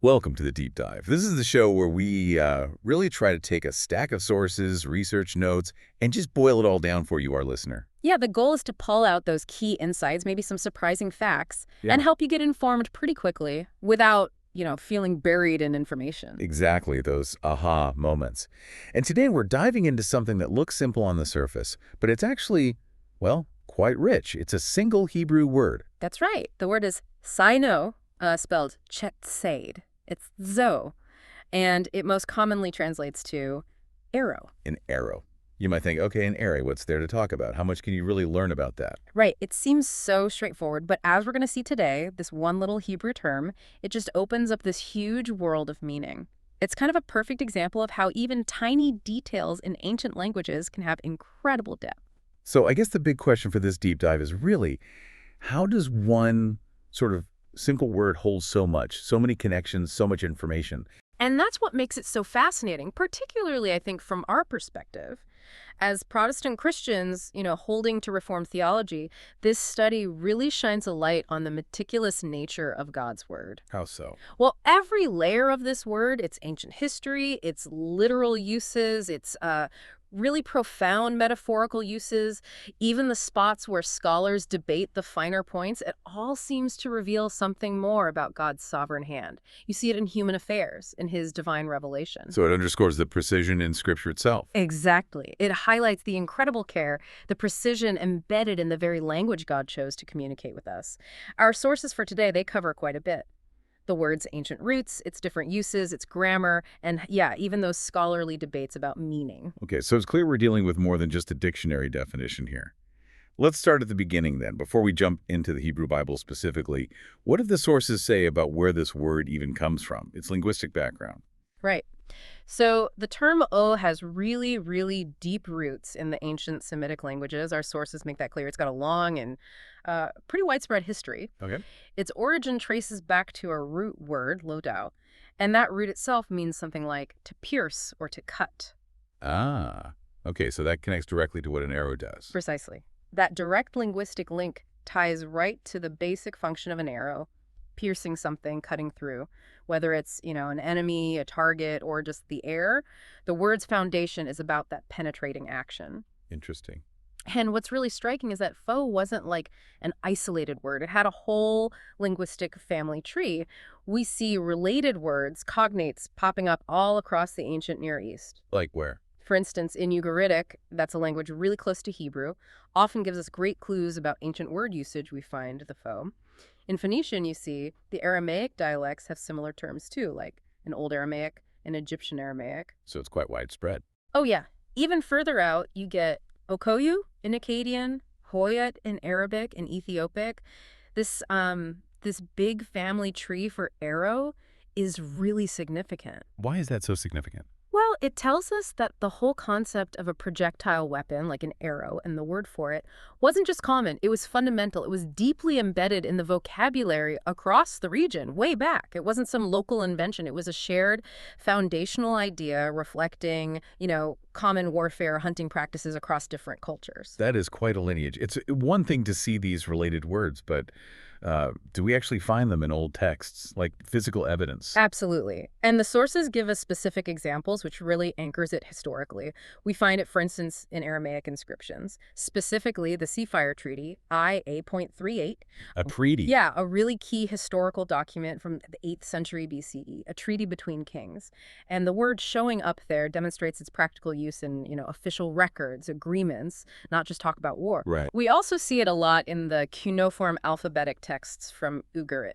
Welcome to the Deep Dive. This is the show where we really try to take a stack of sources, research notes, and just boil it all down for you, our listener. Yeah, the goal is to pull out those key insights, maybe some surprising facts, Yeah. and help you get informed pretty quickly without, feeling buried in information. Exactly, those aha moments. And today we're diving into something that looks simple on the surface, but it's actually, well, quite rich. It's a single Hebrew word. That's right. The word is sino, spelled Chetz. It's zo, and it most commonly translates to arrow. An arrow. You might think, okay, an arrow, what's there to talk about? How much can you really learn about that? Right. It seems so straightforward, but as we're going to see today, this one little Hebrew term, it just opens up this huge world of meaning. It's kind of a perfect example of how even tiny details in ancient languages can have incredible depth. So I guess the big question for this deep dive is really, how does one sort of single word hold so much, so many connections, so much information? And that's what makes it so fascinating, particularly, I think, from our perspective. As Protestant Christians, holding to Reformed theology, this study really shines a light on the meticulous nature of God's word. How so? Well, every layer of this word, its ancient history, its literal uses, its really profound metaphorical uses, even the spots where scholars debate the finer points, it all seems to reveal something more about God's sovereign hand. You see it in human affairs, in his divine revelation. So it underscores the precision in Scripture itself. Exactly. It highlights the incredible care, the precision embedded in the very language God chose to communicate with us. Our sources for today, they cover quite a bit. The word's ancient roots, its different uses, its grammar, and yeah, even those scholarly debates about meaning. Okay, so it's clear we're dealing with more than just a dictionary definition here. Let's start at the beginning then. Before we jump into the Hebrew Bible specifically, what do the sources say about where this word even comes from, its linguistic background? Right. So the term O has really, really deep roots in the ancient Semitic languages. Our sources make that clear. It's got a long and pretty widespread history. Okay. Its origin traces back to a root word, lodao, and that root itself means something like to pierce or to cut. Ah, okay, so that connects directly to what an arrow does. Precisely. That direct linguistic link ties right to the basic function of an arrow, piercing something, cutting through. Whether it's, an enemy, a target, or just the air, the word's foundation is about that penetrating action. Interesting. And what's really striking is that foe wasn't like an isolated word. It had a whole linguistic family tree. We see related words, cognates, popping up all across the ancient Near East. Like where? For instance, in Ugaritic, that's a language really close to Hebrew, often gives us great clues about ancient word usage we find the foe. In Phoenician, you see, the Aramaic dialects have similar terms too, like an Old Aramaic and Egyptian Aramaic. So it's quite widespread. Oh yeah, even further out, you get Okoyu in Akkadian, Hoyat in Arabic and Ethiopic. This big family tree for arrow is really significant. Why is that so significant? Well, it tells us that the whole concept of a projectile weapon, like an arrow, and the word for it, wasn't just common. It was fundamental. It was deeply embedded in the vocabulary across the region, way back. It wasn't some local invention. It was a shared foundational idea reflecting, common warfare, hunting practices across different cultures. That is quite a lineage. It's one thing to see these related words, but do we actually find them in old texts, like physical evidence? Absolutely. And the sources give us specific examples, which really anchors it historically. We find it, for instance, in Aramaic inscriptions, specifically the Ceasefire Treaty, I-A.38. A treaty? Yeah, a really key historical document from the 8th century BCE, a treaty between kings. And the word showing up there demonstrates its practical use in, official records, agreements, not just talk about war. Right. We also see it a lot in the cuneiform alphabetic texts from Ugaritic.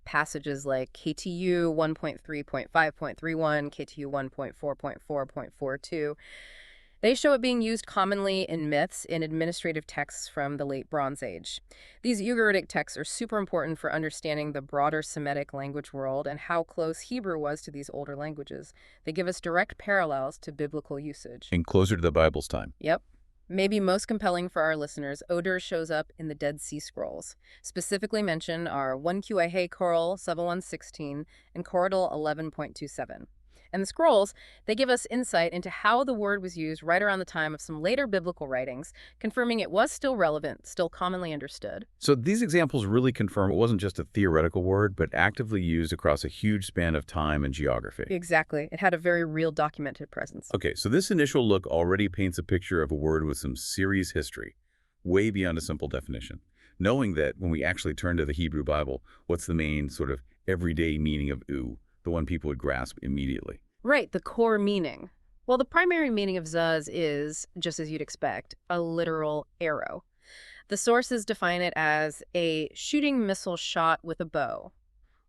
Passages like KTU 1.3.5.31, KTU 1.4.4.42. They show it being used commonly in myths in administrative texts from the late Bronze Age. These Ugaritic texts are super important for understanding the broader Semitic language world and how close Hebrew was to these older languages. They give us direct parallels to biblical usage. And closer to the Bible's time. Yep. Maybe most compelling for our listeners, odor shows up in the Dead Sea Scrolls. Specifically mentioned are 1 QIA Coral 7116 and Corridal 11.27. And the scrolls, they give us insight into how the word was used right around the time of some later biblical writings, confirming it was still relevant, still commonly understood. So these examples really confirm it wasn't just a theoretical word, but actively used across a huge span of time and geography. Exactly. It had a very real documented presence. Okay, so this initial look already paints a picture of a word with some serious history, way beyond a simple definition. Knowing that when we actually turn to the Hebrew Bible, what's the main sort of everyday meaning of "u," the one people would grasp immediately? Right, the core meaning. Well, the primary meaning of zuz is, just as you'd expect, a literal arrow. The sources define it as a shooting missile shot with a bow,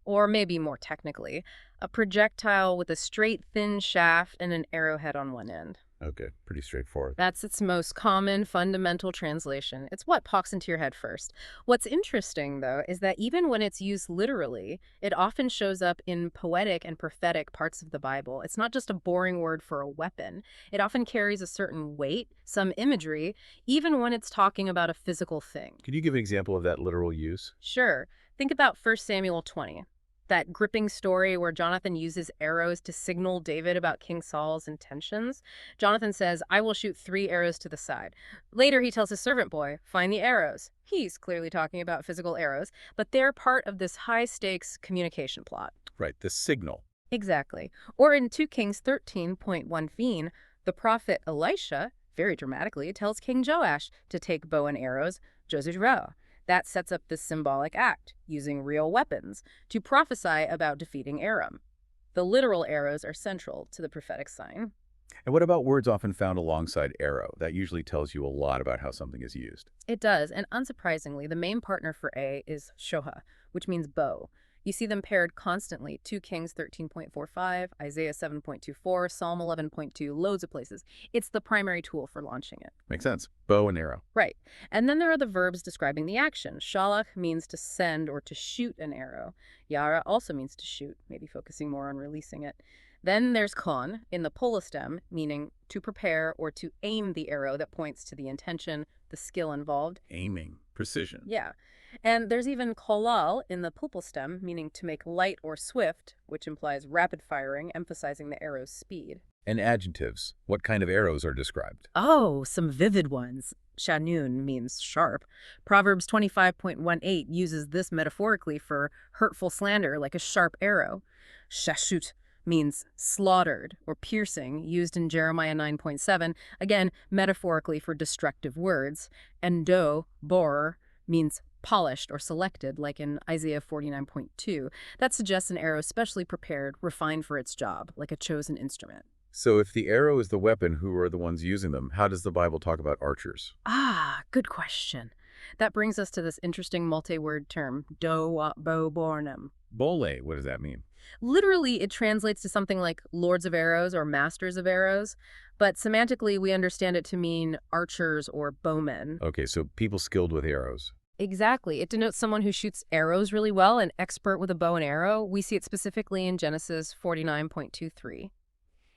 or maybe more technically, a projectile with a straight, thin shaft and an arrowhead on one end. Okay, pretty straightforward. That's its most common fundamental translation. It's what pops into your head first. What's interesting, though, is that even when it's used literally, it often shows up in poetic and prophetic parts of the Bible. It's not just a boring word for a weapon. It often carries a certain weight, some imagery, even when it's talking about a physical thing. Could you give an example of that literal use? Sure. Think about 1 Samuel 20. That gripping story where Jonathan uses arrows to signal David about King Saul's intentions. Jonathan says, "I will shoot 3 arrows to the side." Later, he tells his servant boy, "Find the arrows." He's clearly talking about physical arrows, but they're part of this high-stakes communication plot. Right, the signal. Exactly. Or in 2 Kings 13.1, the prophet Elisha, very dramatically, tells King Joash to take bow and arrows, Jezreel. That sets up this symbolic act, using real weapons, to prophesy about defeating Aram. The literal arrows are central to the prophetic sign. And what about words often found alongside arrow? That usually tells you a lot about how something is used. It does, and unsurprisingly, the main partner for A is shoha, which means bow. You see them paired constantly, 2 Kings 13.45, Isaiah 7.24, Psalm 11.2, loads of places. It's the primary tool for launching it. Makes sense. Bow and arrow. Right. And then there are the verbs describing the action. Shalach means to send or to shoot an arrow. Yara also means to shoot, maybe focusing more on releasing it. Then there's kon in the polostem, meaning to prepare or to aim the arrow that points to the intention, the skill involved. Aiming. Precision. Yeah. And there's even kolal in the pulpal stem, meaning to make light or swift, which implies rapid firing, emphasizing the arrow's speed. And adjectives. What kind of arrows are described? Oh, some vivid ones. Shanun means sharp. Proverbs 25.18 uses this metaphorically for hurtful slander, like a sharp arrow. Shashut means slaughtered or piercing, used in Jeremiah 9.7, again, metaphorically for destructive words. And do, bor, means polished or selected, like in Isaiah 49.2. That suggests an arrow specially prepared, refined for its job, like a chosen instrument. So if the arrow is the weapon, who are the ones using them? How does the Bible talk about archers? Ah, good question. That brings us to this interesting multi-word term, do bo bornem. Baʿalê, what does that mean? Literally, it translates to something like lords of arrows or masters of arrows, but semantically, we understand it to mean archers or bowmen. Okay, so people skilled with arrows. Exactly. It denotes someone who shoots arrows really well, an expert with a bow and arrow. We see it specifically in Genesis 49.23.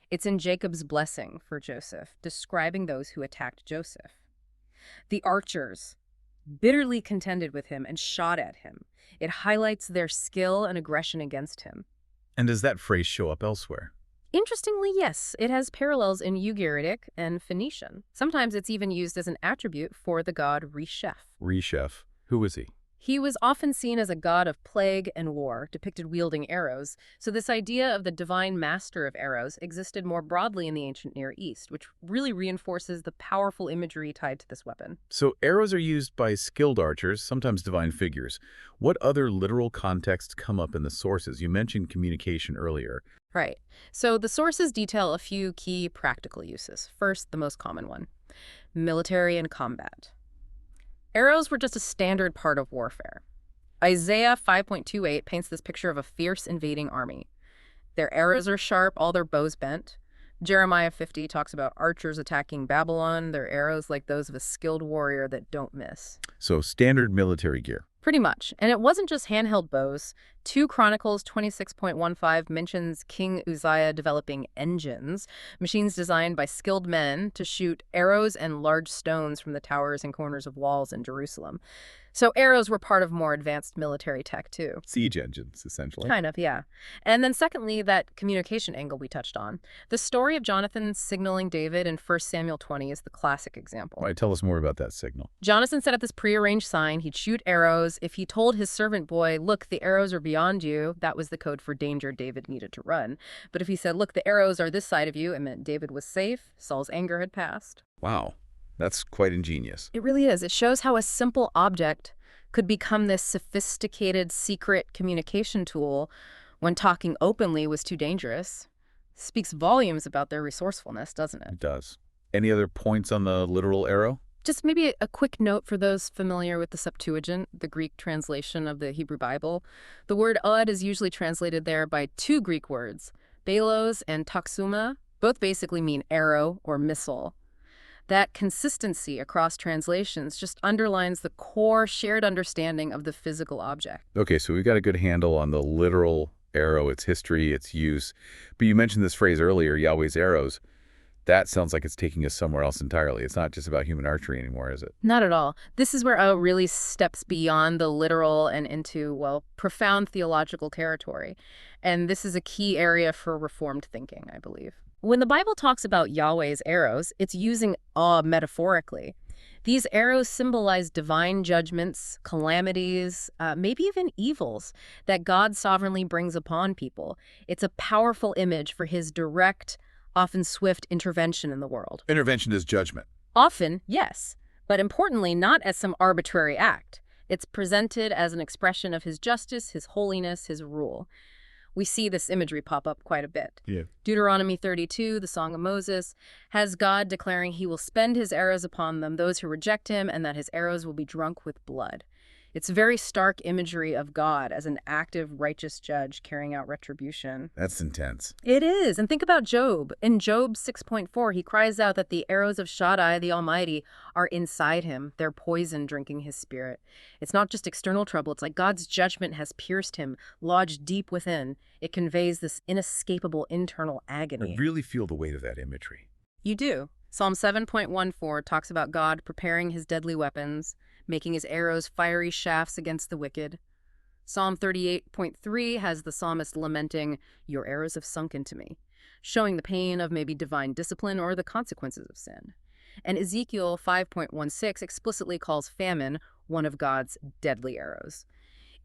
It's in Jacob's blessing for Joseph, describing those who attacked Joseph. The archers bitterly contended with him and shot at him. It highlights their skill and aggression against him. And does that phrase show up elsewhere? Interestingly, yes, it has parallels in Ugaritic and Phoenician. Sometimes it's even used as an attribute for the god Reshef. Reshef. Who was he? He was often seen as a god of plague and war, depicted wielding arrows, so this idea of the divine master of arrows existed more broadly in the ancient Near East, which really reinforces the powerful imagery tied to this weapon. So arrows are used by skilled archers, sometimes divine figures. What other literal contexts come up in the sources? You mentioned communication earlier. Right. So the sources detail a few key practical uses. First, the most common one, military and combat. Arrows were just a standard part of warfare. Isaiah 5.28 paints this picture of a fierce invading army. Their arrows are sharp, all their bows bent. Jeremiah 50 talks about archers attacking Babylon, their arrows like those of a skilled warrior that don't miss. So standard military gear. Pretty much. And it wasn't just handheld bows. 2 Chronicles 26.15 mentions King Uzziah developing engines, machines designed by skilled men to shoot arrows and large stones from the towers and corners of walls in Jerusalem. So arrows were part of more advanced military tech, too. Siege engines, essentially. Kind of, yeah. And then secondly, that communication angle we touched on. The story of Jonathan signaling David in 1 Samuel 20 is the classic example. All right, tell us more about that signal. Jonathan set up this prearranged sign. He'd shoot arrows. If he told his servant boy, look, the arrows are beyond you, that was the code for danger David needed to run. But if he said, look, the arrows are this side of you, it meant David was safe, Saul's anger had passed. Wow, that's quite ingenious. It really is. It shows how a simple object could become this sophisticated secret communication tool when talking openly was too dangerous. Speaks volumes about their resourcefulness, doesn't it? It does. Any other points on the literal arrow? Just maybe a quick note for those familiar with the Septuagint, the Greek translation of the Hebrew Bible. The word od is usually translated there by two Greek words, balos and toxuma. Both basically mean arrow or missile. That consistency across translations just underlines the core shared understanding of the physical object. Okay, so we've got a good handle on the literal arrow, its history, its use. But you mentioned this phrase earlier, Yahweh's arrows. That sounds like it's taking us somewhere else entirely. It's not just about human archery anymore, is it? Not at all. This is where it really steps beyond the literal and into, well, profound theological territory. And this is a key area for Reformed thinking, I believe. When the Bible talks about Yahweh's arrows, it's using metaphorically. These arrows symbolize divine judgments, calamities, maybe even evils that God sovereignly brings upon people. It's a powerful image for his direct, often swift intervention in the world. Intervention is judgment. Often, yes, but importantly, not as some arbitrary act. It's presented as an expression of his justice, his holiness, his rule. We see this imagery pop up quite a bit. Yeah. Deuteronomy 32, the Song of Moses, has God declaring he will spend his arrows upon them, those who reject him, and that his arrows will be drunk with blood. It's very stark imagery of God as an active, righteous judge carrying out retribution. That's intense. It is. And think about Job. In Job 6.4, he cries out that the arrows of Shaddai, the Almighty, are inside him. They're poison drinking his spirit. It's not just external trouble. It's like God's judgment has pierced him, lodged deep within. It conveys this inescapable internal agony. I really feel the weight of that imagery. You do. Psalm 7.14 talks about God preparing his deadly weapons, making his arrows fiery shafts against the wicked. Psalm 38.3 has the psalmist lamenting, "Your arrows have sunk into me," showing the pain of maybe divine discipline or the consequences of sin. And Ezekiel 5.16 explicitly calls famine one of God's deadly arrows.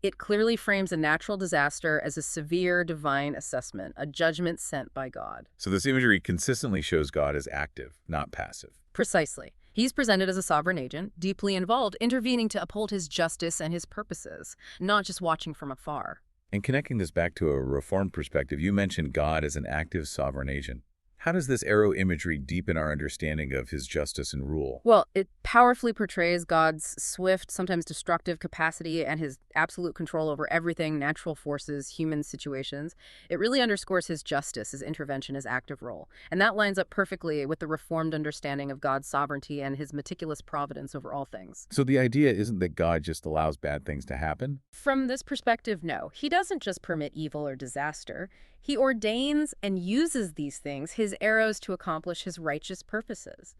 It clearly frames a natural disaster as a severe divine assessment, a judgment sent by God. So this imagery consistently shows God as active, not passive. Precisely. He's presented as a sovereign agent, deeply involved, intervening to uphold his justice and his purposes, not just watching from afar. And connecting this back to a Reformed perspective, you mentioned God as an active sovereign agent. How does this arrow imagery deepen our understanding of his justice and rule? Well, it powerfully portrays God's swift, sometimes destructive capacity and his absolute control over everything, natural forces, human situations. It really underscores his justice, his intervention, his active role. And that lines up perfectly with the Reformed understanding of God's sovereignty and his meticulous providence over all things. So the idea isn't that God just allows bad things to happen? From this perspective, no. He doesn't just permit evil or disaster. He ordains and uses these things, his arrows, to accomplish his righteous purposes.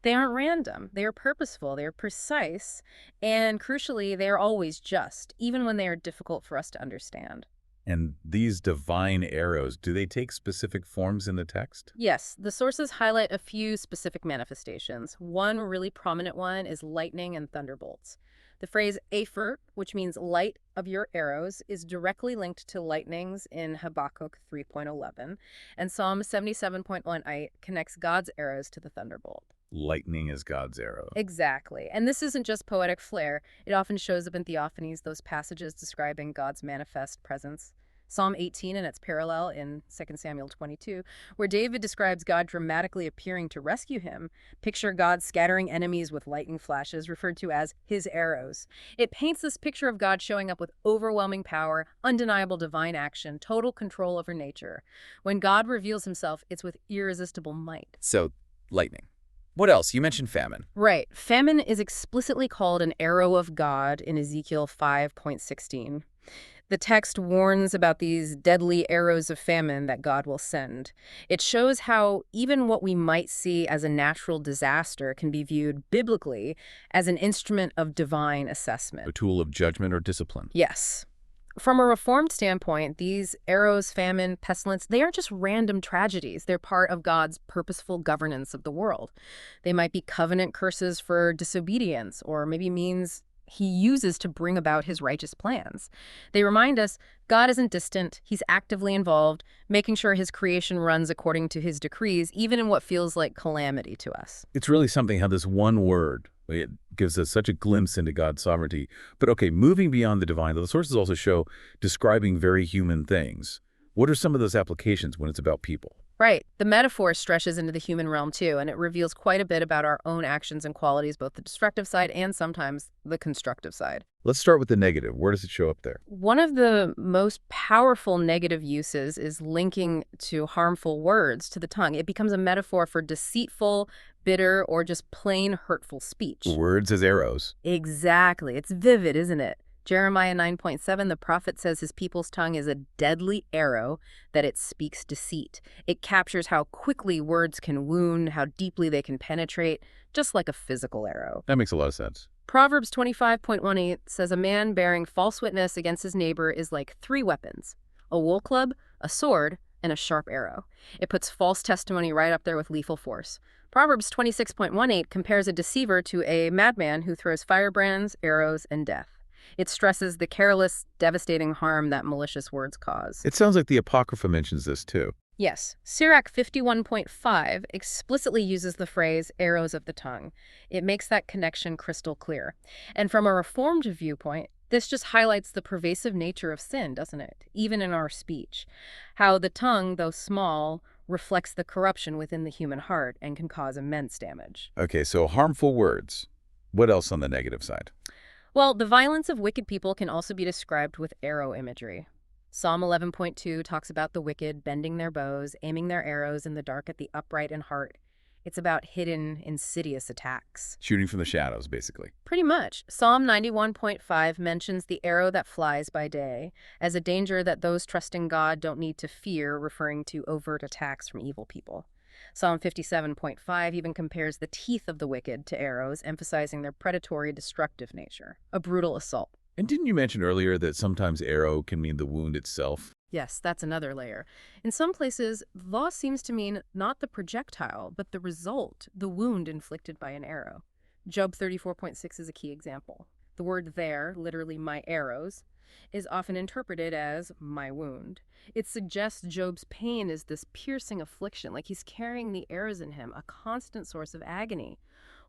They aren't random. They are purposeful. They are precise. And crucially, they are always just, even when they are difficult for us to understand. And these divine arrows, do they take specific forms in the text? Yes, the sources highlight a few specific manifestations. One really prominent one is lightning and thunderbolts. The phrase Aphert, which means light of your arrows, is directly linked to lightnings in Habakkuk 3.11, and Psalm 77.18 connects God's arrows to the thunderbolt. Lightning is God's arrow. Exactly. And this isn't just poetic flair. It often shows up in theophanies, those passages describing God's manifest presence. Psalm 18 and its parallel in 2 Samuel 22, where David describes God dramatically appearing to rescue him. Picture God scattering enemies with lightning flashes, referred to as his arrows. It paints this picture of God showing up with overwhelming power, undeniable divine action, total control over nature. When God reveals himself, it's with irresistible might. So, lightning. What else? You mentioned famine. Right. Famine is explicitly called an arrow of God in Ezekiel 5.16. The text warns about these deadly arrows of famine that God will send. It shows how even what we might see as a natural disaster can be viewed biblically as an instrument of divine assessment. A tool of judgment or discipline. Yes. From a Reformed standpoint, these arrows, famine, pestilence, they aren't just random tragedies. They're part of God's purposeful governance of the world. They might be covenant curses for disobedience, or maybe means he uses to bring about his righteous plans. They remind us God isn't distant. He's actively involved, making sure his creation runs according to his decrees, even in what feels like calamity to us. It's really something how this one word, it gives us such a glimpse into God's sovereignty. But okay, moving beyond the divine, the sources also show describing very human things. What are some of those applications when it's about people? Right. The metaphor stretches into the human realm too, and it reveals quite a bit about our own actions and qualities, both the destructive side and sometimes the constructive side. Let's start with the negative. Where does it show up there? One of the most powerful negative uses is linking to harmful words to the tongue. It becomes a metaphor for deceitful, bitter, or just plain hurtful speech. Words as arrows. Exactly. It's vivid, isn't it? Jeremiah 9:7, the prophet says his people's tongue is a deadly arrow, that it speaks deceit. It captures how quickly words can wound, how deeply they can penetrate, just like a physical arrow. That makes a lot of sense. Proverbs 25:18 says a man bearing false witness against his neighbor is like 3 weapons, a wool club, a sword, and a sharp arrow. It puts false testimony right up there with lethal force. Proverbs 26:18 compares a deceiver to a madman who throws firebrands, arrows, and death. It stresses the careless, devastating harm that malicious words cause. It sounds like the Apocrypha mentions this too. Yes, Sirach 51.5 explicitly uses the phrase arrows of the tongue. It makes that connection crystal clear. And from a Reformed viewpoint, this just highlights the pervasive nature of sin, doesn't it? Even in our speech. How the tongue, though small, reflects the corruption within the human heart and can cause immense damage. Okay, so harmful words. What else on the negative side? Well, the violence of wicked people can also be described with arrow imagery. Psalm 11.2 talks about the wicked bending their bows, aiming their arrows in the dark at the upright in heart. It's about hidden, insidious attacks. Shooting from the shadows, basically. Pretty much. Psalm 91.5 mentions the arrow that flies by day as a danger that those trusting God don't need to fear, referring to overt attacks from evil people. Psalm 57.5 even compares the teeth of the wicked to arrows, emphasizing their predatory, destructive nature. A brutal assault. And didn't you mention earlier that sometimes arrow can mean the wound itself? Yes, that's another layer. In some places, law seems to mean not the projectile, but the result, the wound inflicted by an arrow. Job 34.6 is a key example. The word there, literally my arrows, is often interpreted as my wound. It suggests Job's pain is this piercing affliction, like he's carrying the arrows in him, a constant source of agony.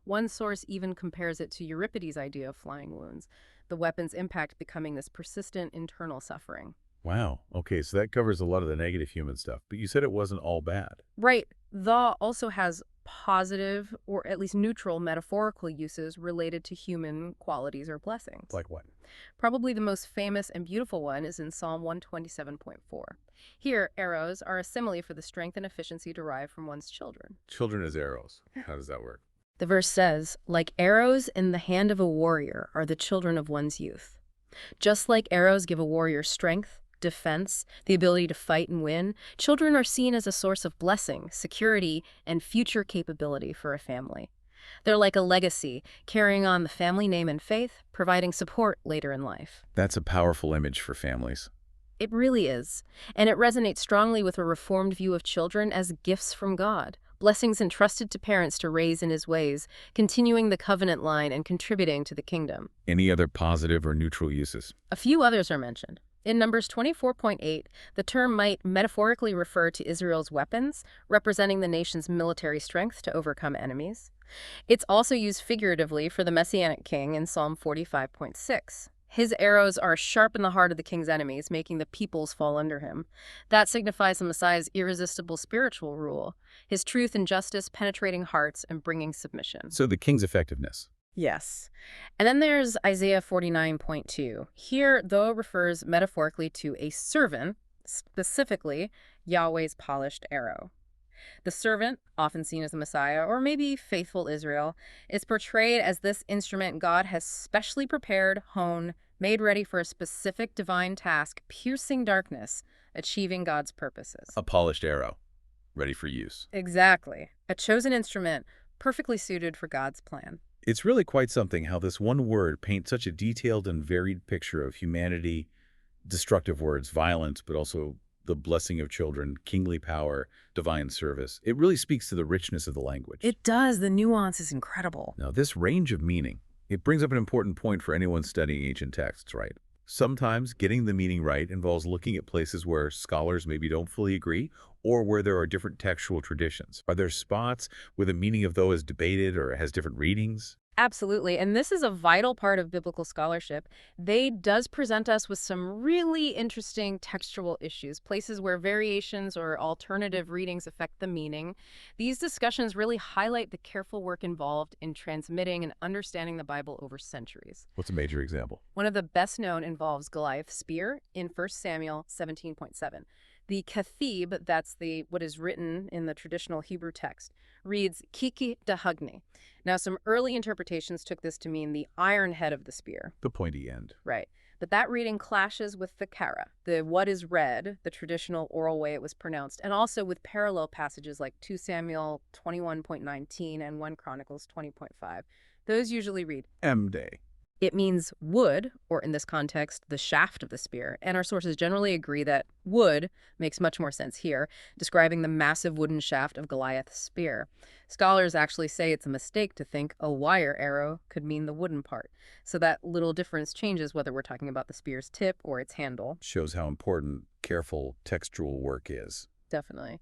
One source even compares it to Euripides' idea of flying wounds, the weapon's impact becoming this persistent internal suffering. Wow. Okay, so that covers a lot of the negative human stuff. But you said it wasn't all bad. Right. The also has positive, or at least neutral, metaphorical uses related to human qualities or blessings. Like what? Probably the most famous and beautiful one is in Psalm 127.4. Here, arrows are a simile for the strength and efficiency derived from one's children. Children as arrows. How does that work? The verse says, like arrows in the hand of a warrior are the children of one's youth. Just like arrows give a warrior strength, defense, the ability to fight and win, children are seen as a source of blessing, security, and future capability for a family. They're like a legacy, carrying on the family name and faith, providing support later in life. That's a powerful image for families. It really is, and it resonates strongly with a Reformed view of children as gifts from God, blessings entrusted to parents to raise in his ways, continuing the covenant line and contributing to the kingdom. Any other positive or neutral uses? A few others are mentioned. In Numbers 24.8, the term might metaphorically refer to Israel's weapons, representing the nation's military strength to overcome enemies. It's also used figuratively for the Messianic king in Psalm 45.6. His arrows are sharp in the heart of the king's enemies, making the peoples fall under him. That signifies the Messiah's irresistible spiritual rule, his truth and justice penetrating hearts and bringing submission. So the king's effectiveness. Yes. And then there's Isaiah 49.2. Here, though, it refers metaphorically to a servant, specifically Yahweh's polished arrow. The servant, often seen as the Messiah, or maybe faithful Israel, is portrayed as this instrument God has specially prepared, honed, made ready for a specific divine task, piercing darkness, achieving God's purposes. A polished arrow, ready for use. Exactly. A chosen instrument, perfectly suited for God's plan. It's really quite something how this one word paints such a detailed and varied picture of humanity, destructive words, violence, but also the blessing of children, kingly power, divine service. It really speaks to the richness of the language. It does. The nuance is incredible. Now, this range of meaning, it brings up an important point for anyone studying ancient texts, right? Sometimes getting the meaning right involves looking at places where scholars maybe don't fully agree or where there are different textual traditions. Are there spots where the meaning of those is debated or has different readings? Absolutely. And this is a vital part of biblical scholarship. They does present us with some really interesting textual issues, places where variations or alternative readings affect the meaning. These discussions really highlight the careful work involved in transmitting and understanding the Bible over centuries. What's a major example? One of the best known involves Goliath's spear in 1 Samuel 17.7. The kathib, that's what is written in the traditional Hebrew text, reads kiki dahagne. Now, some early interpretations took this to mean the iron head of the spear. The pointy end. Right. But that reading clashes with the kara, the what is read, the traditional oral way it was pronounced, and also with parallel passages like 2 Samuel 21.19 and 1 Chronicles 20.5. Those usually read M-day. It means wood, or in this context, the shaft of the spear, and our sources generally agree that wood makes much more sense here, describing the massive wooden shaft of Goliath's spear. Scholars actually say it's a mistake to think a wire arrow could mean the wooden part, so that little difference changes whether we're talking about the spear's tip or its handle. Shows how important careful textual work is. Definitely.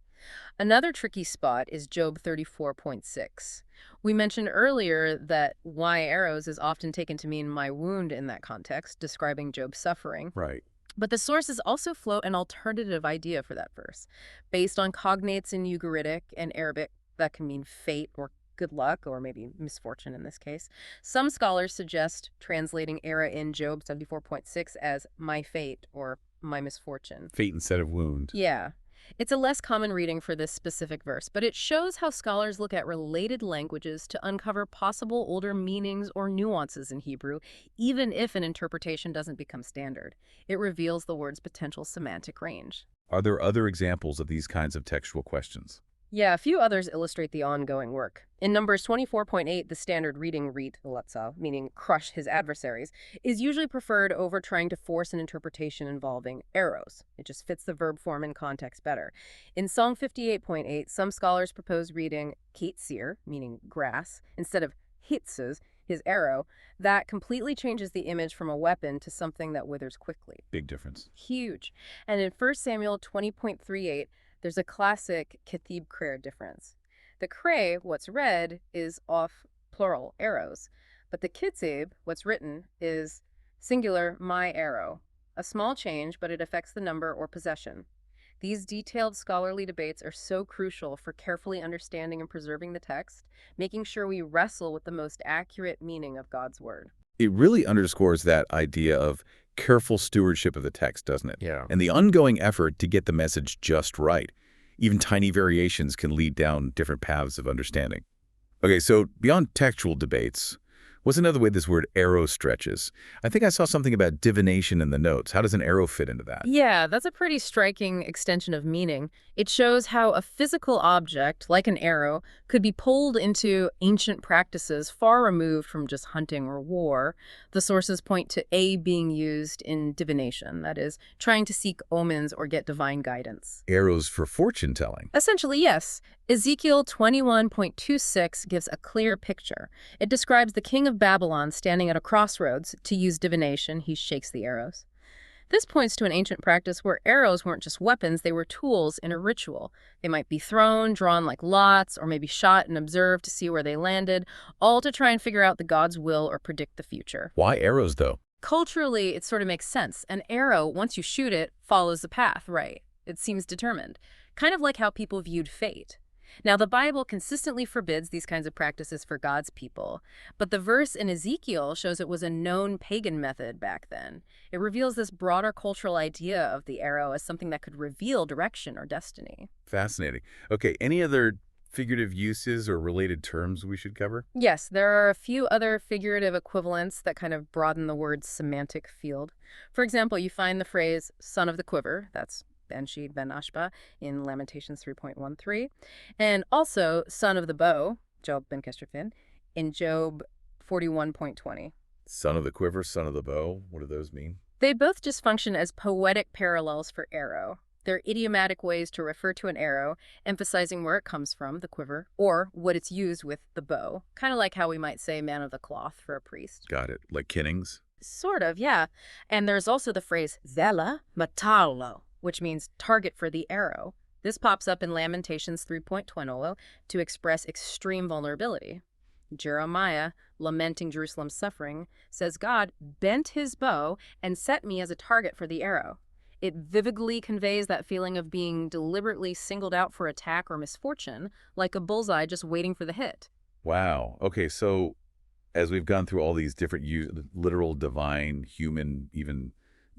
Another tricky spot is Job 34.6. We mentioned earlier that "my arrows" is often taken to mean "my wound" in that context, describing Job's suffering. Right. But the sources also float an alternative idea for that verse. Based on cognates in Ugaritic and Arabic, that can mean fate or good luck, or maybe misfortune in this case. Some scholars suggest translating "era" in Job 74.6 as "my fate" or "my misfortune." Fate instead of wound. Yeah. It's a less common reading for this specific verse, but it shows how scholars look at related languages to uncover possible older meanings or nuances in Hebrew, even if an interpretation doesn't become standard. It reveals the word's potential semantic range. Are there other examples of these kinds of textual questions? Yeah, a few others illustrate the ongoing work. In Numbers 24.8, the standard reading "reet latza," meaning crush his adversaries, is usually preferred over trying to force an interpretation involving arrows. It just fits the verb form and context better. In Psalm 58.8, some scholars propose reading "keitzir," meaning grass, instead of "hitzes," his arrow. That completely changes the image from a weapon to something that withers quickly. Big difference. Huge. And in 1 Samuel 20.38, there's a classic kathib prayer difference. The kray, what's read, is off plural arrows, but the kitzib, what's written, is singular my arrow. A small change, but it affects the number or possession. These detailed scholarly debates are so crucial for carefully understanding and preserving the text, making sure we wrestle with the most accurate meaning of God's word. It really underscores that idea of careful stewardship of the text, doesn't it? Yeah. And the ongoing effort to get the message just right. Even tiny variations can lead down different paths of understanding. Okay, so beyond textual debates, what's another way this word arrow stretches? I think I saw something about divination in the notes. How does an arrow fit into that? Yeah, that's a pretty striking extension of meaning. It shows how a physical object, like an arrow, could be pulled into ancient practices far removed from just hunting or war. The sources point to A being used in divination, that is, trying to seek omens or get divine guidance. Arrows for fortune telling. Essentially, yes. Ezekiel 21.26 gives a clear picture. It describes the king of Babylon standing at a crossroads. To use divination, he shakes the arrows. This points to an ancient practice where arrows weren't just weapons, they were tools in a ritual. They might be thrown, drawn like lots, or maybe shot and observed to see where they landed, all to try and figure out the God's will or predict the future. Why arrows, though? Culturally, it sort of makes sense. An arrow, once you shoot it, follows the path, right? It seems determined. Kind of like how people viewed fate. Now, the Bible consistently forbids these kinds of practices for God's people, but the verse in Ezekiel shows it was a known pagan method back then. It reveals this broader cultural idea of the arrow as something that could reveal direction or destiny. Fascinating. Okay, any other figurative uses or related terms we should cover? Yes, there are a few other figurative equivalents that kind of broaden the word's semantic field. For example, you find the phrase son of the quiver, that's Ben-Sheed Ben-Ashba in Lamentations 3.13, and also son of the bow, Job Ben-Kestrafin, in Job 41.20. Son of the quiver, son of the bow. What do those mean? They both just function as poetic parallels for arrow. They're idiomatic ways to refer to an arrow, emphasizing where it comes from, the quiver, or what it's used with, the bow. Kind of like how we might say man of the cloth for a priest. Got it. Like kinnings? Sort of, yeah. And there's also the phrase zela metallo, which means target for the arrow. This pops up in Lamentations 3.20 to express extreme vulnerability. Jeremiah, lamenting Jerusalem's suffering, says God bent his bow and set me as a target for the arrow. It vividly conveys that feeling of being deliberately singled out for attack or misfortune, like a bullseye just waiting for the hit. Wow. Okay, so as we've gone through all these different literal, divine, human, even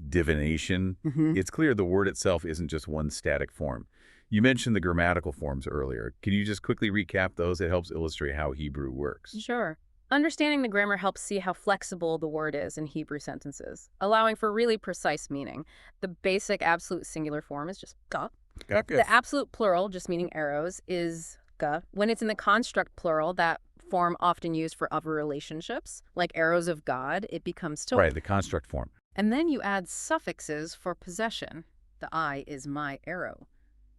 divination, it's clear the word itself isn't just one static form. You mentioned the grammatical forms earlier. Can you just quickly recap those? It helps illustrate how Hebrew works. Sure. Understanding the grammar helps see how flexible the word is in Hebrew sentences, allowing for really precise meaning. The basic absolute singular form is just ga. The absolute plural, just meaning arrows, is ga. When it's in the construct plural, that form often used for other relationships, like arrows of God, it becomes to. Right, the construct form. And then you add suffixes for possession. The I is my arrow.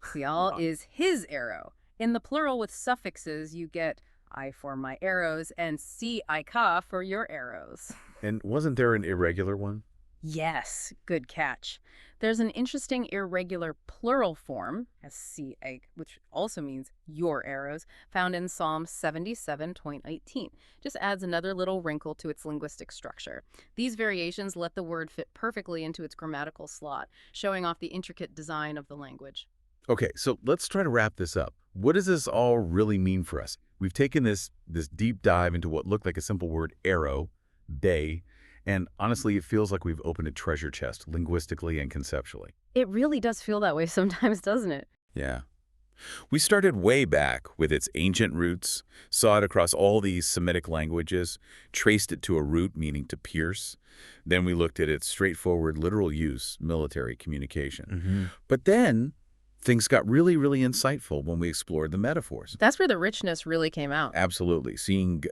Sial is his arrow. In the plural with suffixes, you get I for my arrows and si ka for your arrows. And wasn't there an irregular one? Yes, good catch. There's an interesting irregular plural form, as si, which also means your arrows, found in Psalm 77.18. Just adds another little wrinkle to its linguistic structure. These variations let the word fit perfectly into its grammatical slot, showing off the intricate design of the language. Okay, so let's try to wrap this up. What does this all really mean for us? We've taken this deep dive into what looked like a simple word, arrow, day, and honestly, it feels like we've opened a treasure chest, linguistically and conceptually. It really does feel that way sometimes, doesn't it? Yeah. We started way back with its ancient roots, saw it across all these Semitic languages, traced it to a root meaning to pierce. Then we looked at its straightforward literal use, military communication. But then things got really, really insightful when we explored the metaphors. That's where the richness really came out. Absolutely.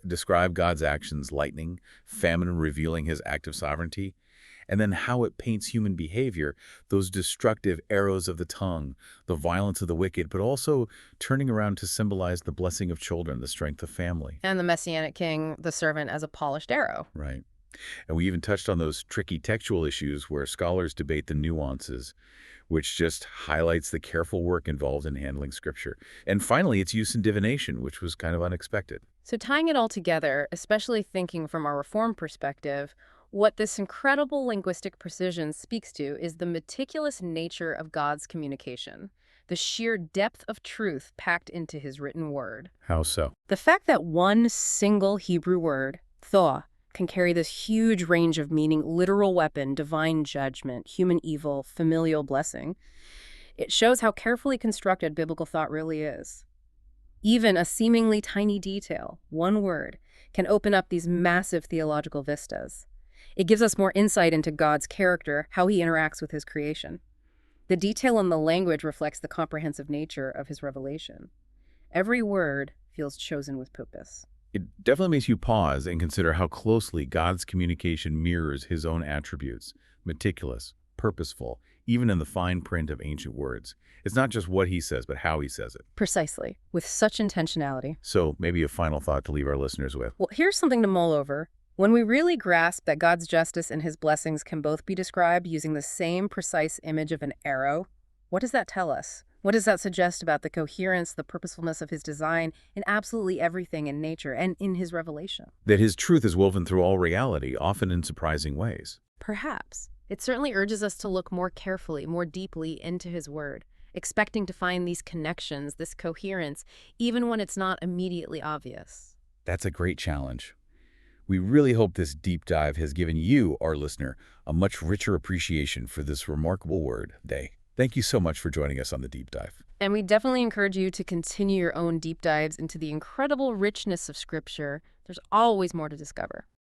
Describe God's actions, lightning, famine revealing his active sovereignty, and then how it paints human behavior, those destructive arrows of the tongue, the violence of the wicked, but also turning around to symbolize the blessing of children, the strength of family. And the Messianic king, the servant, as a polished arrow. Right. And we even touched on those tricky textual issues where scholars debate the nuances, which just highlights the careful work involved in handling scripture. And finally, its use in divination, which was kind of unexpected. So tying it all together, especially thinking from our Reform perspective, what this incredible linguistic precision speaks to is the meticulous nature of God's communication, the sheer depth of truth packed into his written word. How so? The fact that one single Hebrew word, thoa, can carry this huge range of meaning, literal weapon, divine judgment, human evil, familial blessing, it shows how carefully constructed biblical thought really is. Even a seemingly tiny detail, one word, can open up these massive theological vistas. It gives us more insight into God's character, how he interacts with his creation. The detail in the language reflects the comprehensive nature of his revelation. Every word feels chosen with purpose. It definitely makes you pause and consider how closely God's communication mirrors his own attributes, meticulous, purposeful, even in the fine print of ancient words. It's not just what he says, but how he says it. Precisely, with such intentionality. So maybe a final thought to leave our listeners with. Well, here's something to mull over. When we really grasp that God's justice and his blessings can both be described using the same precise image of an arrow, what does that tell us? What does that suggest about the coherence, the purposefulness of his design in absolutely everything in nature and in his revelation? That his truth is woven through all reality, often in surprising ways. Perhaps. It certainly urges us to look more carefully, more deeply into his word, expecting to find these connections, this coherence, even when it's not immediately obvious. That's a great challenge. We really hope this deep dive has given you, our listener, a much richer appreciation for this remarkable word, day. Thank you so much for joining us on the deep dive. And we definitely encourage you to continue your own deep dives into the incredible richness of Scripture. There's always more to discover.